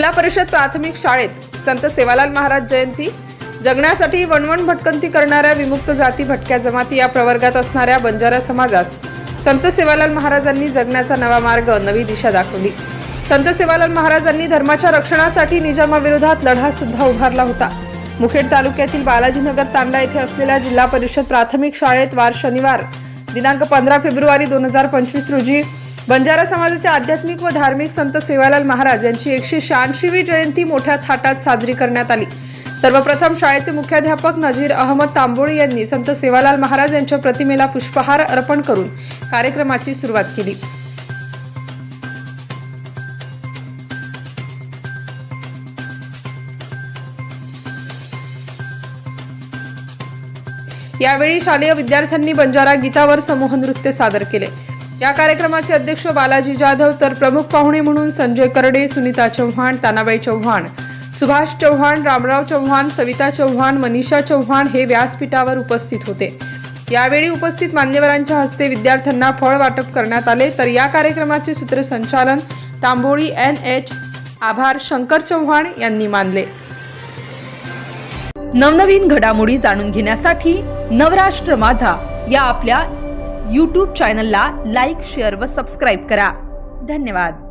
जिल्हा परिषद प्राथमिक शाळेत संत सेवालाल महाराज जयंती जगण्यासाठी वणवण भटकंती करणाऱ्या विमुक्त जाती भटक्या जमाती या प्रवर्गात असणाऱ्या बंजारा समाजास संत सेवालाल महाराजांनी जगण्याचा नवा मार्ग, नवी दिशा दाखवली। संत सेवालाल महाराजांनी धर्माच्या रक्षणासाठी निजामाविरोधात लढा सुद्धा उभारला होता। मुखेड तालुक्यातील बालाजीनगर तांडा येथे असलेल्या जिल्हा परिषद प्राथमिक शाळेत वार शनिवार दिनांक 15 फेब्रुवारी 2025 रोजी बंजारा समाजाचे आध्यात्मिक व धार्मिक संत सेवालाल महाराज यांची 186वी जयंती मोठ्या थाटात साजरी करण्यात आली। सर्वप्रथम शाळेचे मुख्याध्यापक नजीर अहमद तांबोळी यांनी संत सेवालाल महाराज यांच्या प्रतिमेला पुष्पहार अर्पण करून कार्यक्रमाची सुरुवात केली। यावेळी शालेय विद्यार्थ्यांनी बंजारा गीतावर समूह नृत्य सादर केले। या कार्यक्रमाचे अध्यक्ष बालाजी जाधव तर प्रमुख पाहुणे म्हणून संजय करडे, सुनीता चव्हाण, तानाबाई चव्हाण, सुभाष चव्हाण, रामराव चव्हाण, सविता चव्हाण, मनीषा चव्हाण हे व्यासपीठावर उपस्थित होते। यावेळी उपस्थित मान्यवरांच्या हस्ते विद्यार्थ्यांना फळ वाटप करण्यात आले। तर या कार्यक्रमाचे सूत्रसंचालन तांबोळी NH, आभार शंकर चव्हाण यांनी मानले। नवनवीन घडामोडी जाणून घेण्यासाठी नवराष्ट्र माझा या आपल्या YouTube चॅनलला लाईक, शेअर व सबस्क्राईब करा। धन्यवाद।